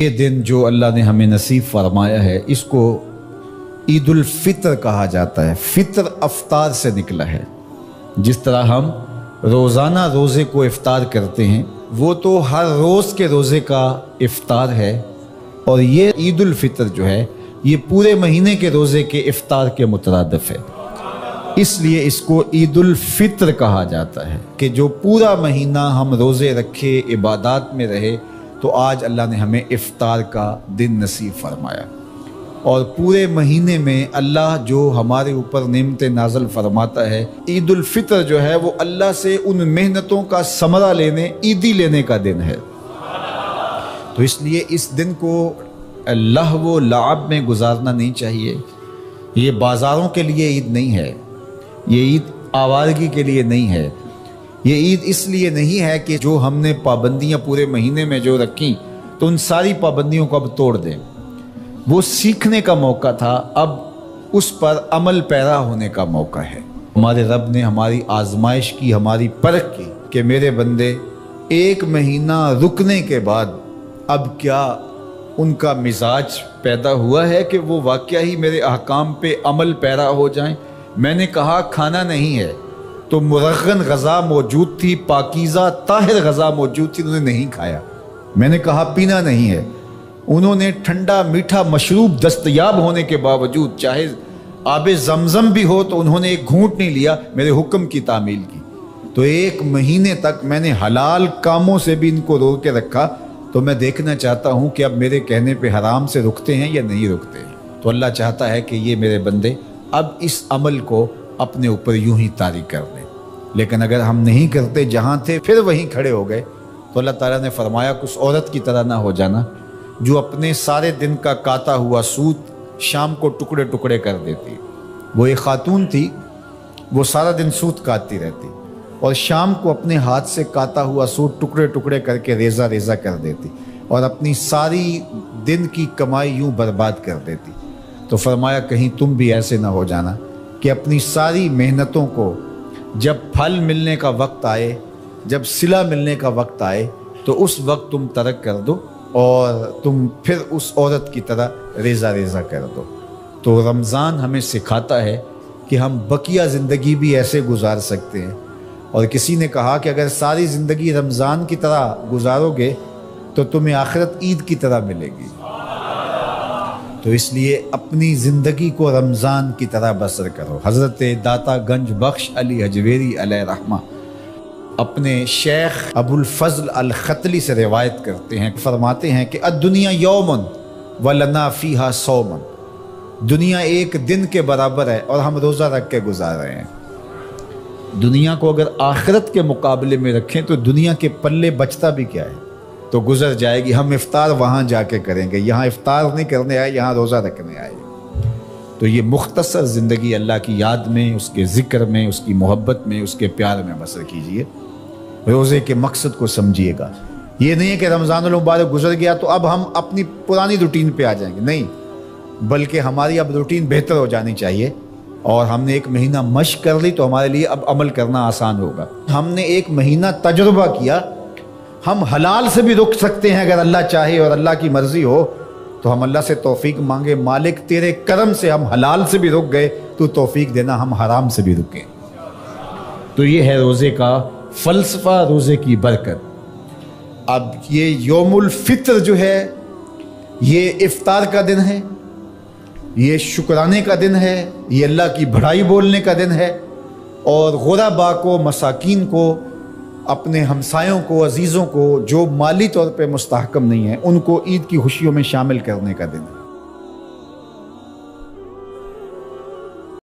یہ دن جو اللہ نے ہمیں نصیب فرمایا ہے اس کو عید الفطر کہا جاتا ہے۔ فطر افطار سے نکلا ہے۔ جس طرح ہم روزانہ روزے کو افطار کرتے ہیں وہ تو ہر روز کے روزے کا افطار ہے، اور یہ عید الفطر جو ہے یہ پورے مہینے کے روزے کے افطار کے مترادف ہے، اس لیے اس کو عید الفطر کہا جاتا ہے کہ جو پورا مہینہ ہم روزے رکھے، عبادات میں رہے، تو آج اللہ نے ہمیں افطار کا دن نصیب فرمایا۔ اور پورے مہینے میں اللہ جو ہمارے اوپر نعمتیں نازل فرماتا ہے، عید الفطر جو ہے وہ اللہ سے ان محنتوں کا ثمرہ لینے، عیدی لینے کا دن ہے۔ تو اس لیے اس دن کو لہو و لعب میں گزارنا نہیں چاہیے۔ یہ بازاروں کے لیے عید نہیں ہے، یہ عید آوارگی کے لیے نہیں ہے، یہ عید اس لیے نہیں ہے کہ جو ہم نے پابندیاں پورے مہینے میں جو رکھیں تو ان ساری پابندیوں کو اب توڑ دیں۔ وہ سیکھنے کا موقع تھا، اب اس پر عمل پیرا ہونے کا موقع ہے۔ ہمارے رب نے ہماری آزمائش کی، ہماری پرکھ کی کہ میرے بندے ایک مہینہ رکنے کے بعد اب کیا ان کا مزاج پیدا ہوا ہے کہ وہ واقعہ ہی میرے احکام پہ عمل پیرا ہو جائیں۔ میں نے کہا کھانا نہیں ہے تو مرغن غذا موجود تھی، پاکیزہ طاہر غذا موجود تھی، انہوں نے نہیں کھایا۔ میں نے کہا پینا نہیں ہے، انہوں نے ٹھنڈا میٹھا مشروب دستیاب ہونے کے باوجود چاہے آب زمزم بھی ہو تو انہوں نے ایک گھونٹ نہیں لیا، میرے حکم کی تعمیل کی۔ تو ایک مہینے تک میں نے حلال کاموں سے بھی ان کو روک کے رکھا، تو میں دیکھنا چاہتا ہوں کہ اب میرے کہنے پہ حرام سے رکتے ہیں یا نہیں رکتے ہیں۔ تو اللہ چاہتا ہے کہ یہ میرے بندے اب اس عمل کو اپنے اوپر یوں ہی طاری کر دیں۔ لیکن اگر ہم نہیں کرتے، جہاں تھے پھر وہیں کھڑے ہو گئے، تو اللہ تعالیٰ نے فرمایا کچھ عورت کی طرح نہ ہو جانا جو اپنے سارے دن کا کاتا ہوا سوت شام کو ٹکڑے ٹکڑے کر دیتی۔ وہ ایک خاتون تھی، وہ سارا دن سوت کاٹتی رہتی اور شام کو اپنے ہاتھ سے کاتا ہوا سوت ٹکڑے ٹکڑے کر کے ریزہ ریزہ کر دیتی اور اپنی ساری دن کی کمائی یوں برباد کر دیتی۔ تو فرمایا کہیں تم بھی ایسے نہ ہو جانا کہ اپنی ساری محنتوں کو جب پھل ملنے کا وقت آئے، جب صلہ ملنے کا وقت آئے تو اس وقت تم ترک کر دو اور تم پھر اس عورت کی طرح ریزہ ریزہ کر دو۔ تو رمضان ہمیں سکھاتا ہے کہ ہم بقیہ زندگی بھی ایسے گزار سکتے ہیں۔ اور کسی نے کہا کہ اگر ساری زندگی رمضان کی طرح گزارو گے تو تمہیں آخرت عید کی طرح ملے گی۔ تو اس لیے اپنی زندگی کو رمضان کی طرح بسر کرو۔ حضرت داتا گنج بخش علی حجویری علیہ رحمہ اپنے شیخ ابو الفضل الختلی سے روایت کرتے ہیں، فرماتے ہیں کہ الدنیا یومن ولنا فیہا صومن، دنیا ایک دن کے برابر ہے اور ہم روزہ رکھ کے گزار رہے ہیں۔ دنیا کو اگر آخرت کے مقابلے میں رکھیں تو دنیا کے پلے بچتا بھی کیا ہے، تو گزر جائے گی۔ ہم افطار وہاں جا کے کریں گے، یہاں افطار نہیں کرنے آئے، یہاں روزہ رکھنے آئے۔ تو یہ مختصر زندگی اللہ کی یاد میں، اس کے ذکر میں، اس کی محبت میں، اس کے پیار میں بسر کیجئے۔ روزے کے مقصد کو سمجھیے گا۔ یہ نہیں ہے کہ رمضان المبارک گزر گیا تو اب ہم اپنی پرانی روٹین پہ آ جائیں گے، نہیں، بلکہ ہماری اب روٹین بہتر ہو جانی چاہیے۔ اور ہم نے ایک مہینہ مشق کر لی تو ہمارے لیے اب عمل کرنا آسان ہوگا۔ ہم نے ایک مہینہ تجربہ کیا، ہم حلال سے بھی رک سکتے ہیں اگر اللہ چاہے اور اللہ کی مرضی ہو تو ہم اللہ سے توفیق مانگے، مالک تیرے کرم سے ہم حلال سے بھی رک گئے تو توفیق دینا ہم حرام سے بھی رکیں۔ تو یہ ہے روزے کا فلسفہ، روزے کی برکت۔ اب یہ یوم الفطر جو ہے یہ افطار کا دن ہے، یہ شکرانے کا دن ہے، یہ اللہ کی بڑائی بولنے کا دن ہے، اور غربا کو، مساکین کو، اپنے ہمسایوں کو، عزیزوں کو جو مالی طور پہ مستحکم نہیں ہیں، ان کو عید کی خوشیوں میں شامل کرنے کا دن ہے۔